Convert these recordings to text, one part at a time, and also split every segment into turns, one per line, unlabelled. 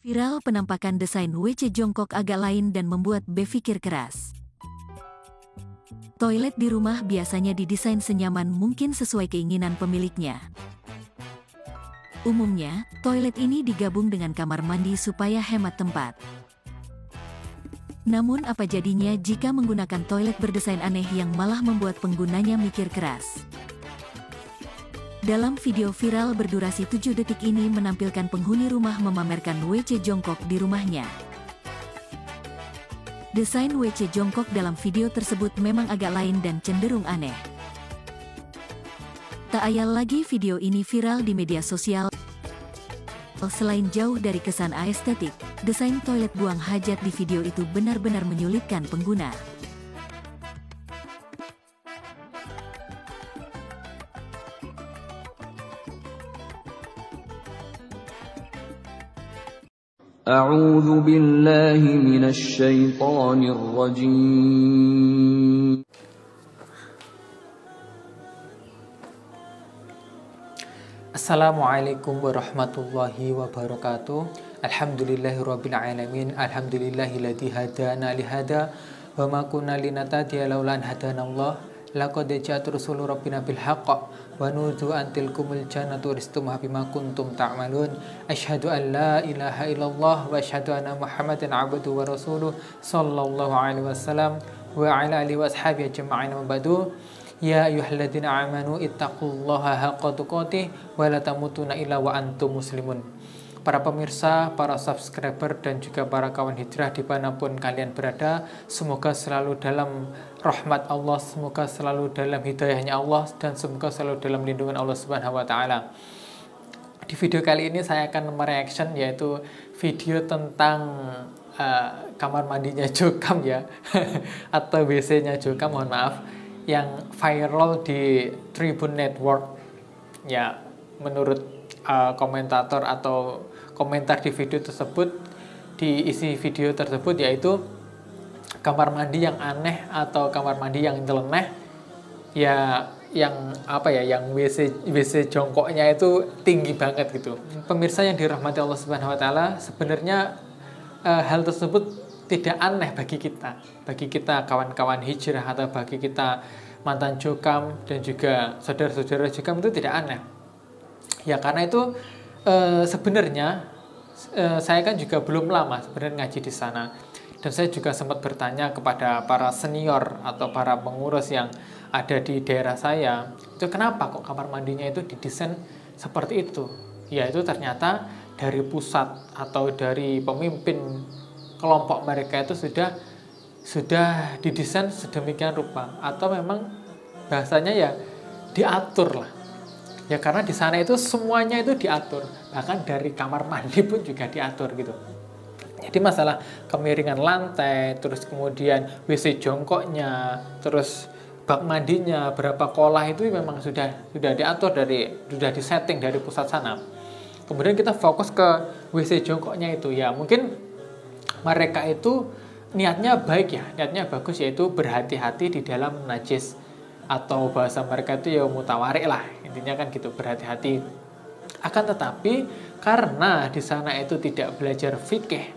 Viral penampakan desain WC jongkok agak lain dan membuat berpikir keras. Toilet di rumah biasanya didesain senyaman mungkin sesuai keinginan pemiliknya. Umumnya, toilet ini digabung dengan kamar mandi supaya hemat tempat. Namun apa jadinya jika menggunakan toilet berdesain aneh yang malah membuat penggunanya mikir keras? Dalam video viral berdurasi 7 detik ini menampilkan penghuni rumah memamerkan WC jongkok di rumahnya. Desain WC jongkok dalam video tersebut memang agak lain dan cenderung aneh. Tak ayal lagi video ini viral di media sosial. Selain jauh dari kesan estetik, desain toilet buang hajat di video itu benar-benar menyulitkan pengguna.
أعوذ بالله من الشيطان الرجيم.
Assalamualaikum warahmatullahi wabarakatuh. Alhamdulillahirabbil alamin. Alhamdulillahilladzi hadana li hada wa ma kunna linahtadiya laula an hadanallah. Laqad ja'at rusulu rabbina bil haqq wa nudu an tilkumul jannatu uristumuha bima kuntum ta'malun. Asyhadu an la ilaha illallah wa asyhadu anna Muhammadan abduhu wa rasuluh sallallahu alaihi wasallam wa ala alihi wa ashabihi ajma'in wa ba'du. Ya ayyuhalladzina amanu ittaqullaha haqqa tuqatih wa la tamutunna illa wa antum muslimun. Para pemirsa, para subscriber, dan juga para kawan hijrah dimanapun kalian berada, semoga selalu dalam rahmat Allah, semoga selalu dalam hidayahnya Allah, dan semoga selalu dalam lindungan Allah Subhanahu wa Ta'ala. Di video kali ini saya akan mereaction, yaitu video tentang kamar mandinya Jokam ya, atau WC-nya Jokam, mohon maaf, yang viral di Tribun Network. Ya, menurut komentator atau komentar di video tersebut, di isi video tersebut yaitu kamar mandi yang aneh atau kamar mandi yang nyeleneh, ya yang apa ya, yang WC jongkoknya itu tinggi banget gitu. Pemirsa yang dirahmati Allah Subhanahu wa Ta'ala, sebenarnya hal tersebut tidak aneh bagi kita kawan-kawan hijrah, atau bagi kita mantan Jokam dan juga saudara-saudara Jokam, itu tidak aneh. Ya karena itu sebenarnya saya kan juga belum lama sebenarnya ngaji di sana, dan saya juga sempat bertanya kepada para senior atau para pengurus yang ada di daerah saya, itu kenapa kok kamar mandinya itu didesain seperti itu? Ya itu ternyata dari pusat atau dari pemimpin kelompok mereka itu sudah didesain sedemikian rupa, atau memang bahasanya ya diatur lah. Ya karena di sana itu semuanya itu diatur, bahkan dari kamar mandi pun juga diatur gitu. Jadi masalah kemiringan lantai, terus kemudian WC jongkoknya, terus bak mandinya, berapa kolah, itu memang sudah diatur, sudah disetting dari pusat sana. Kemudian kita fokus ke WC jongkoknya itu, ya mungkin mereka itu niatnya baik ya, niatnya bagus, yaitu berhati-hati di dalam najis, atau bahasa mereka itu ya mutawarik lah, intinya kan gitu, berhati-hati. Akan tetapi karena di sana itu tidak belajar fikih,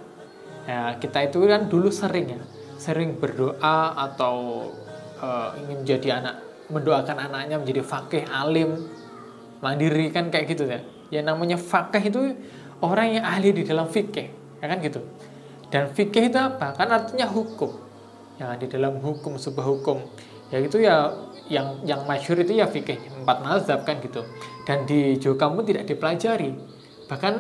ya kita itu kan dulu sering berdoa atau ingin menjadi mendoakan anaknya menjadi faqih, alim, mandiri, kan kayak gitu ya. Ya namanya faqih itu orang yang ahli di dalam fikih, ya kan gitu. Dan fikih itu apa? Kan artinya hukum. Ya di dalam hukum, sebuah hukum, ya itu ya yang masyhur itu ya fikih 4 mazhab kan gitu. Dan di Jokam pun tidak dipelajari. Bahkan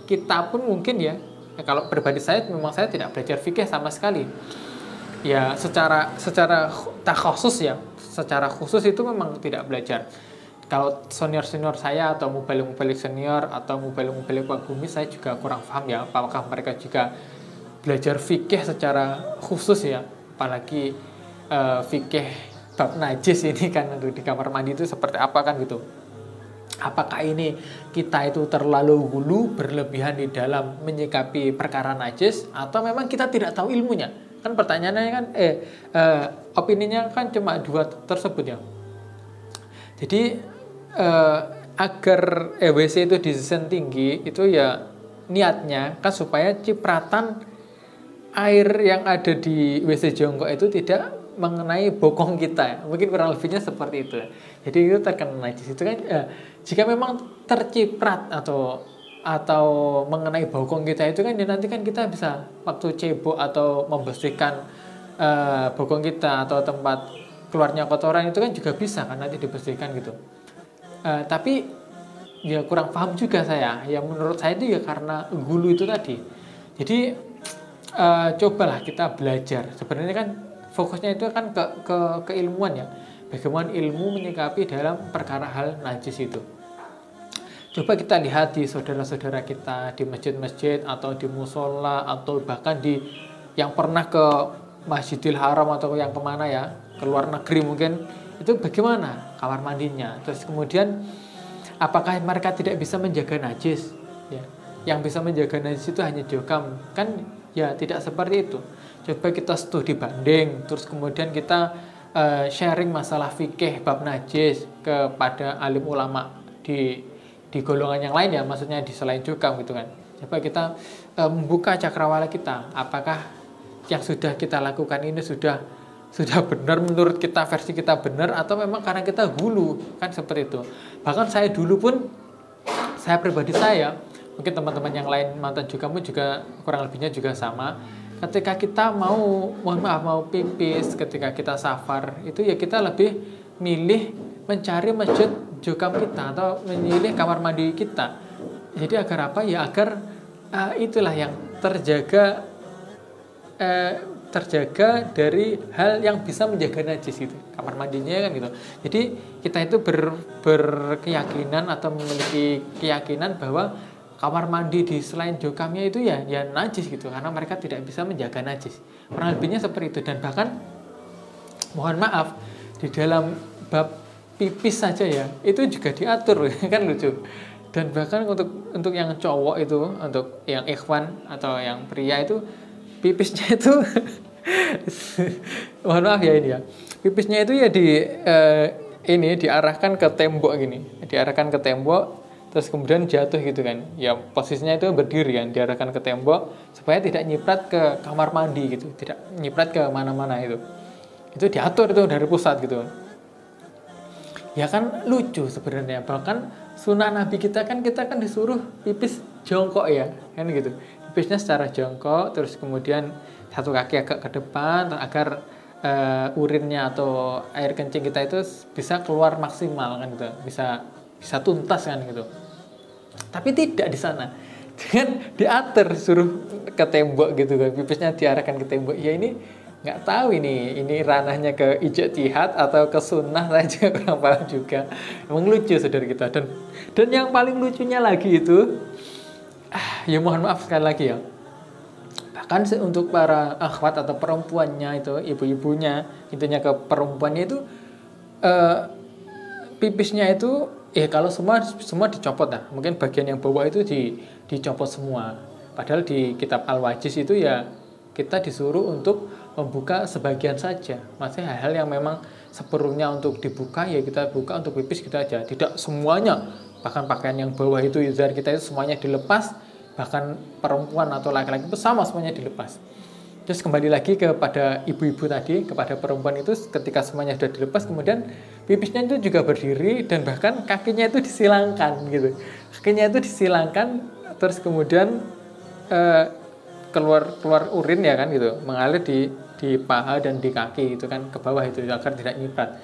kita pun mungkin ya kalau pribadi saya, memang saya tidak belajar fikih sama sekali. Ya secara takhusus ya, secara khusus itu memang tidak belajar. Kalau senior saya atau mubalik senior atau mubalik Pak Bumi, saya juga kurang paham ya, apakah mereka juga belajar fikih secara khusus ya, apalagi fikih bab najis ini kan di kamar mandi itu seperti apa kan gitu. Apakah ini kita itu terlalu hulu, berlebihan di dalam menyikapi perkara najis, atau memang kita tidak tahu ilmunya? Kan pertanyaannya kan opininya kan cuma 2 tersebut ya. Jadi agar WC itu desain tinggi itu ya niatnya kan supaya cipratan air yang ada di WC jongkok itu tidak mengenai bokong kita. Mungkin kurang lebihnya seperti itu. Jadi itu terkena najis itu kan jika memang terciprat atau mengenai bokong kita itu kan ya nanti kan kita bisa waktu cebok atau membersihkan bokong kita atau tempat keluarnya kotoran itu kan juga bisa kan nanti dibersihkan gitu. Tapi ya kurang paham juga saya. Ya menurut saya itu ya karena gulu itu tadi. Jadi cobalah kita belajar. Sebenarnya kan fokusnya itu kan ke keilmuan ya. Bagaimana ilmu menyikapi dalam perkara hal najis itu. Coba kita lihat di saudara-saudara kita di masjid-masjid atau di musola atau bahkan di yang pernah ke Masjidil Haram atau yang kemana ya, ke luar negeri mungkin, itu bagaimana kamar mandinya. Terus kemudian apakah mereka tidak bisa menjaga najis ya? Yang bisa menjaga najis itu hanya jokam kan ya, tidak seperti itu. Coba kita studi banding, terus kemudian kita sharing masalah fikih bab najis kepada alim ulama di golongan yang lain ya, maksudnya di selain jokam gitu kan. Coba kita membuka cakrawala kita, apakah yang sudah kita lakukan ini sudah benar menurut kita, versi kita benar, atau memang karena kita hulu kan seperti itu. Bahkan saya dulu pun, saya pribadi saya, mungkin teman-teman yang lain mantan jokam juga kurang lebihnya juga sama. Ketika kita mau pipis, ketika kita safar, itu ya kita lebih milih mencari masjid jokam kita atau memilih kamar mandi kita. Jadi agar apa ya, agar itulah yang terjaga dari hal yang bisa menjaga najis itu, kamar mandinya kan gitu. Jadi kita itu berkeyakinan atau memiliki keyakinan bahwa kamar mandi di selain jokamnya itu ya najis gitu, karena mereka tidak bisa menjaga najis. Kurang lebihnya seperti itu. Dan bahkan mohon maaf, di dalam bab pipis saja ya itu juga diatur kan, lucu. Dan bahkan untuk yang cowok itu, untuk yang ikhwan atau yang pria itu, pipisnya itu mohon maaf ya ini ya, pipisnya itu ya diarahkan ke tembok gini, diarahkan ke tembok, terus kemudian jatuh gitu kan ya, posisinya itu berdiri kan, diarahkan ke tembok supaya tidak nyiprat ke kamar mandi gitu, tidak nyiprat ke mana-mana. Itu diatur itu dari pusat gitu ya kan, lucu sebenarnya. Bahkan sunnah Nabi kita kan disuruh pipis jongkok ya kan gitu, pipisnya secara jongkok, terus kemudian satu kaki agak ke depan agar urinnya atau air kencing kita itu bisa keluar maksimal kan gitu, bisa tuntas kan gitu. Tapi tidak di sana, dengan diatur suruh ke tembok gitu kan, pipisnya diarahkan ke tembok. Ya ini nggak tahu ini ranahnya ke ijtihad atau ke sunnah, saya juga kurang paham juga. Emang lucu saudara kita. Dan yang paling lucunya lagi itu, ya mohon maaf sekali lagi ya, bahkan untuk para akhwat atau perempuannya itu, ibu-ibunya, intinya ke perempuannya itu, pipisnya itu kalau semua dicopot lah, mungkin bagian yang bawah itu dicopot semua. Padahal di kitab Al-Wajiz itu ya kita disuruh untuk membuka sebagian saja, maksudnya hal-hal yang memang seperlunya untuk dibuka ya kita buka, untuk pipis kita aja, tidak semuanya. Bahkan pakaian yang bawah itu, izar kita itu semuanya dilepas, bahkan perempuan atau laki-laki itu sama semuanya dilepas. Terus kembali lagi kepada ibu-ibu tadi, kepada perempuan itu, ketika semuanya sudah dilepas, kemudian pipisnya itu juga berdiri dan bahkan kakinya itu disilangkan gitu. Kakinya itu disilangkan, terus kemudian keluar urin ya kan gitu, mengalir di paha dan di kaki itu kan, ke bawah itu agar tidak nyiprat.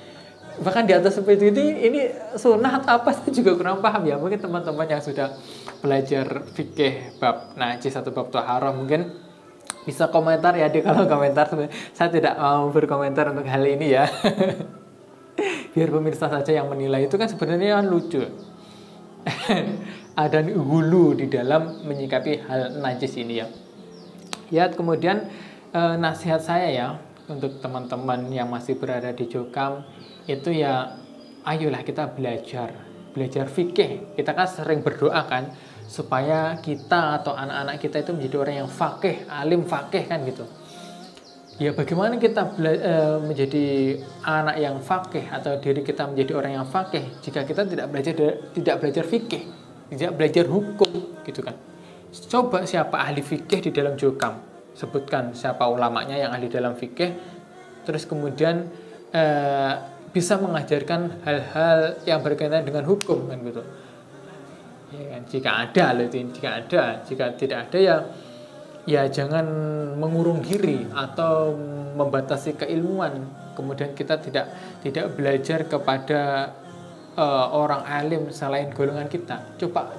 Bahkan di atas seperti ini sunnah atau apa, saya juga kurang paham ya. Mungkin teman-teman yang sudah belajar fikih bab najis atau bab taharah mungkin bisa komentar ya di kolom komentar. Saya tidak mau berkomentar untuk hal ini ya. Biar pemirsa saja yang menilai. Itu kan sebenarnya kan lucu. Ada hulu di dalam menyikapi hal najis ini ya. Ya, kemudian nasihat saya ya untuk teman-teman yang masih berada di jokam itu ya, ayolah kita belajar fikih. Kita kan sering berdoa kan supaya kita atau anak-anak kita itu menjadi orang yang faqih, alim faqih kan gitu. Ya bagaimana kita menjadi anak yang faqih atau diri kita menjadi orang yang faqih jika kita tidak belajar fikih, tidak belajar hukum gitu kan. Coba siapa ahli fikih di dalam jukam, sebutkan siapa ulamanya yang ahli dalam fikih, terus kemudian bisa mengajarkan hal-hal yang berkaitan dengan hukum kan gitu. Ya kan? Jika ada loh itu, jika tidak ada ya jangan mengurung diri atau membatasi keilmuan. Kemudian kita tidak belajar kepada orang alim selain golongan kita. Coba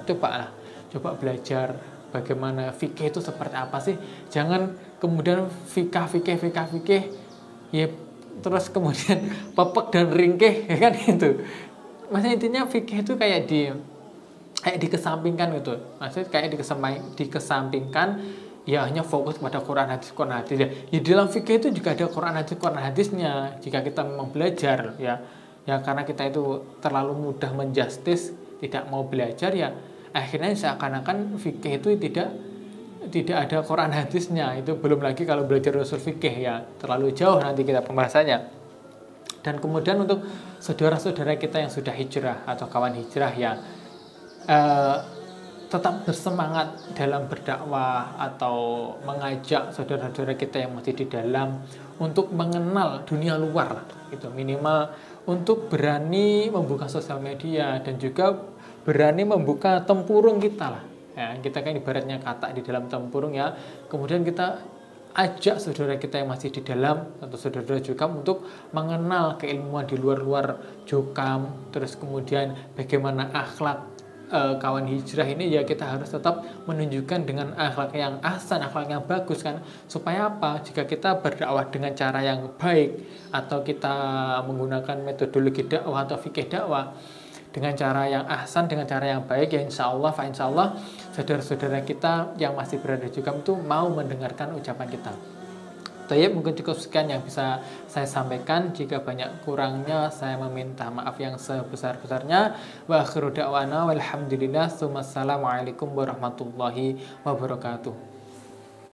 belajar bagaimana fikih itu seperti apa sih. Jangan kemudian fikih ya terus kemudian pepek dan ringkih ya kan itu. Maksudnya intinya fikih itu kayak dikesampingkan gitu. Maksudnya kayak dikesampingkan, ya hanya fokus pada Quran hadis ya. Ya dalam fikih itu juga ada Quran hadisnya. Jika kita memang belajar ya karena kita itu terlalu mudah menjustis, tidak mau belajar, ya akhirnya seakan-akan fikih itu tidak ada Quran hadisnya. Itu belum lagi kalau belajar usul fikih, ya terlalu jauh nanti kita pembahasannya. Dan kemudian untuk saudara-saudara kita yang sudah hijrah atau kawan hijrah, ya tetap bersemangat dalam berdakwah atau mengajak saudara-saudara kita yang masih di dalam untuk mengenal dunia luar, gitu. Minimal untuk berani membuka sosial media dan juga berani membuka tempurung kita lah. Ya, kita kan ibaratnya katak di dalam tempurung, ya. Kemudian kita ajak saudara kita yang masih di dalam atau saudara jukam untuk mengenal keilmuan di luar jukam. Terus kemudian bagaimana akhlak kawan hijrah ini, ya kita harus tetap menunjukkan dengan akhlak yang ahsan, akhlak yang bagus kan. Supaya apa? Jika kita berdakwah dengan cara yang baik atau kita menggunakan metodologi dakwah atau fikih dakwah dengan cara yang ahsan, dengan cara yang baik, ya insya Allah saudara-saudara kita yang masih berada di jukam itu mau mendengarkan ucapan kita. Tayyib, mungkin cukup sekian yang bisa saya sampaikan. Jika banyak kurangnya, saya meminta maaf yang sebesar-besarnya. Wa akhiru da'wana walhamdulillah. Assalamualaikum warahmatullahi wabarakatuh.